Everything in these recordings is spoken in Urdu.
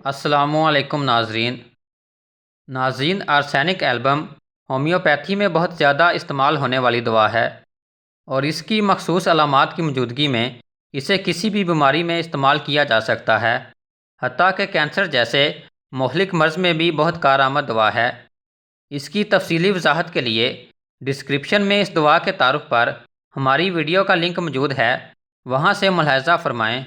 السلام علیکم ناظرین آرسینک ایلبم ہومیوپیتھی میں بہت زیادہ استعمال ہونے والی دوا ہے اور اس کی مخصوص علامات کی موجودگی میں اسے کسی بھی بیماری میں استعمال کیا جا سکتا ہے، حتیٰ کہ کینسر جیسے مہلک مرض میں بھی بہت کارآمد دوا ہے۔ اس کی تفصیلی وضاحت کے لیے ڈسکرپشن میں اس دوا کے تعارف پر ہماری ویڈیو کا لنک موجود ہے، وہاں سے ملاحظہ فرمائیں۔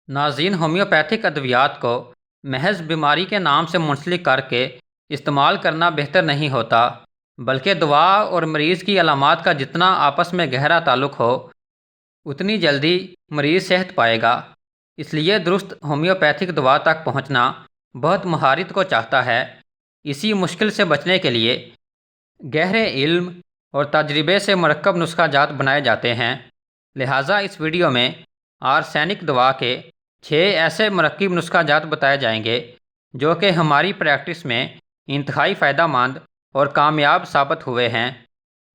ناظرین، ہومیوپیتھک ادویات کو محض بیماری کے نام سے منسلک کر کے استعمال کرنا بہتر نہیں ہوتا، بلکہ دوا اور مریض کی علامات کا جتنا آپس میں گہرا تعلق ہو اتنی جلدی مریض صحت پائے گا۔ اس لیے درست ہومیوپیتھک دوا تک پہنچنا بہت مہارت کو چاہتا ہے۔ اسی مشکل سے بچنے کے لیے گہرے علم اور تجربے سے مرکب نسخہ جات بنائے جاتے ہیں، لہٰذا اس ویڈیو میں آرسینک دوا کے 6 ایسے مرکب نسخہ جات بتائے جائیں گے جو کہ ہماری پریکٹس میں انتہائی فائدہ مند اور کامیاب ثابت ہوئے ہیں۔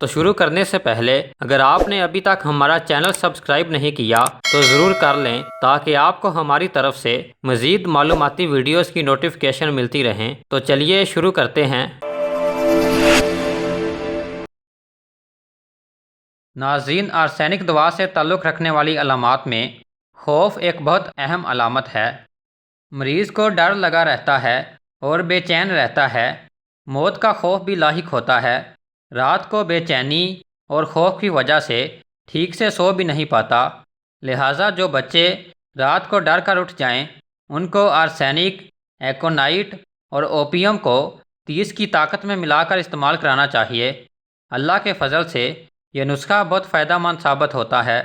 تو شروع کرنے سے پہلے اگر آپ نے ابھی تک ہمارا چینل سبسکرائب نہیں کیا تو ضرور کر لیں تاکہ آپ کو ہماری طرف سے مزید معلوماتی ویڈیوز کی نوٹیفیکیشن ملتی رہیں۔ تو چلیے شروع کرتے ہیں۔ ناظرین، آرسینک دوا سے تعلق رکھنے والی علامات میں خوف ایک بہت اہم علامت ہے۔ مریض کو ڈر لگا رہتا ہے اور بے چین رہتا ہے۔ موت کا خوف بھی لاحق ہوتا ہے۔ رات کو بے چینی اور خوف کی وجہ سے ٹھیک سے سو بھی نہیں پاتا، لہٰذا جو بچے رات کو ڈر کر اٹھ جائیں ان کو آرسینک، ایکونائٹ اور اوپیم کو 30 کی طاقت میں ملا کر استعمال کرانا چاہیے۔ اللہ کے فضل سے یہ نسخہ بہت فائدہ مند ثابت ہوتا ہے۔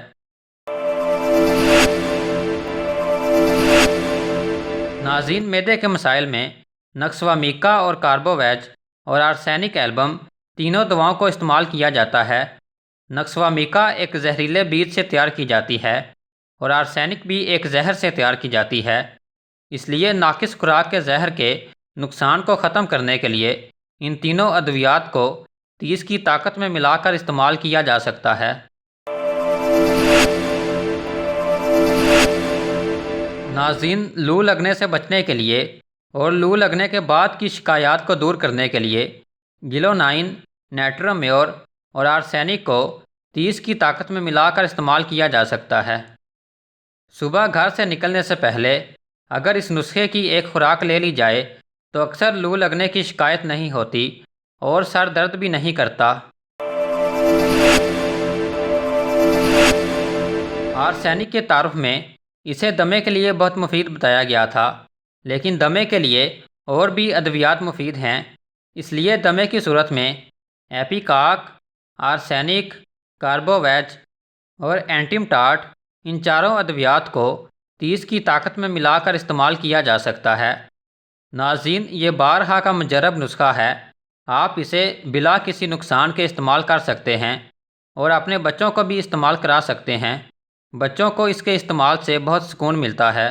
ناظرین، معدے کے مسائل میں نکسوامیکا اور کاربوویج اور آرسینک ایلبم تینوں دواؤں کو استعمال کیا جاتا ہے۔ نکسوامیکا ایک زہریلے بیج سے تیار کی جاتی ہے اور آرسینک بھی ایک زہر سے تیار کی جاتی ہے، اس لیے ناقص خوراک کے زہر کے نقصان کو ختم کرنے کے لیے ان تینوں ادویات کو 30 کی طاقت میں ملا کر استعمال کیا جا سکتا ہے۔ ناظرین، لو لگنے سے بچنے کے لیے اور لو لگنے کے بعد کی شکایات کو دور کرنے کے لیے گلونائن، نیٹرمیور اور آرسینک کو 30 کی طاقت میں ملا کر استعمال کیا جا سکتا ہے۔ صبح گھر سے نکلنے سے پہلے اگر اس نسخے کی ایک خوراک لے لی جائے تو اکثر لو لگنے کی شکایت نہیں ہوتی اور سر درد بھی نہیں کرتا۔ آرسینک کے تعارف میں اسے دمے کے لیے بہت مفید بتایا گیا تھا، لیکن دمے کے لیے اور بھی ادویات مفید ہیں، اس لیے دمے کی صورت میں ایپیکاک، آرسینک، کاربوویج اور اینٹیمٹاٹ، ان چاروں ادویات کو 30 کی طاقت میں ملا کر استعمال کیا جا سکتا ہے۔ ناظرین، یہ بارہا کا مجرب نسخہ ہے، آپ اسے بلا کسی نقصان کے استعمال کر سکتے ہیں اور اپنے بچوں کو بھی استعمال کرا سکتے ہیں۔ بچوں کو اس کے استعمال سے بہت سکون ملتا ہے۔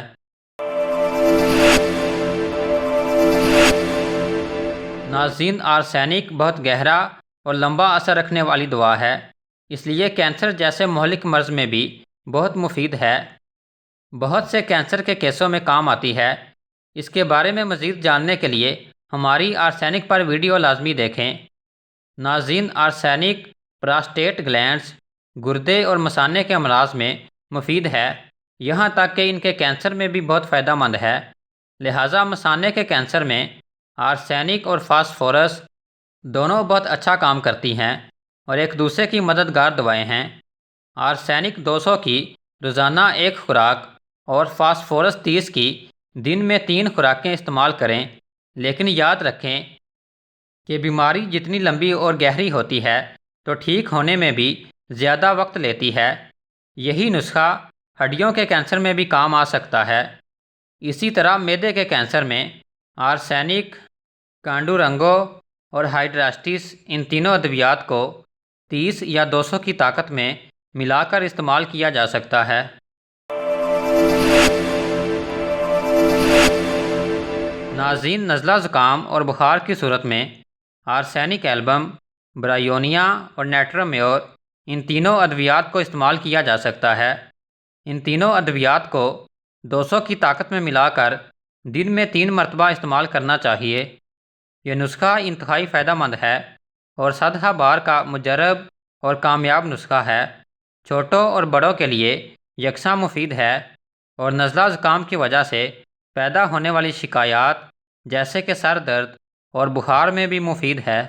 ناظرین، آرسینک بہت گہرا اور لمبا اثر رکھنے والی دوا ہے، اس لیے کینسر جیسے مہلک مرض میں بھی بہت مفید ہے۔ بہت سے کینسر کے کیسوں میں کام آتی ہے۔ اس کے بارے میں مزید جاننے کے لیے ہماری آرسینک پر ویڈیو لازمی دیکھیں۔ ناظرین، آرسینک پراسٹیٹ گلینڈز، گردے اور مثانے کے امراض میں مفید ہے، یہاں تک کہ ان کے کینسر میں بھی بہت فائدہ مند ہے، لہٰذا مثانے کے کینسر میں آرسینک اور فاسفورس دونوں بہت اچھا کام کرتی ہیں اور ایک دوسرے کی مددگار دوائیں ہیں۔ آرسینک 200 کی روزانہ ایک خوراک اور فاسفورس 30 کی دن میں 3 خوراکیں استعمال کریں، لیکن یاد رکھیں کہ بیماری جتنی لمبی اور گہری ہوتی ہے تو ٹھیک ہونے میں بھی زیادہ وقت لیتی ہے۔ یہی نسخہ ہڈیوں کے کینسر میں بھی کام آ سکتا ہے۔ اسی طرح معدے کے کینسر میں آرسینک، کانڈورنگو اور ہائیڈراسٹس، ان تینوں ادویات کو 30 یا 200 کی طاقت میں ملا کر استعمال کیا جا سکتا ہے۔ ناظرین، نزلہ زکام اور بخار کی صورت میں آرسینک ایلبم، برایونیا اور نیٹرمیور، ان تینوں ادویات کو استعمال کیا جا سکتا ہے۔ ان تینوں ادویات کو 200 کی طاقت میں ملا کر دن میں 3 مرتبہ استعمال کرنا چاہیے۔ یہ نسخہ انتہائی فائدہ مند ہے اور سطح بار کا مجرب اور کامیاب نسخہ ہے۔ چھوٹوں اور بڑوں کے لیے یکساں مفید ہے اور نزلہ زکام کی وجہ سے پیدا ہونے والی شکایات جیسے کہ سر درد اور بخار میں بھی مفید ہے۔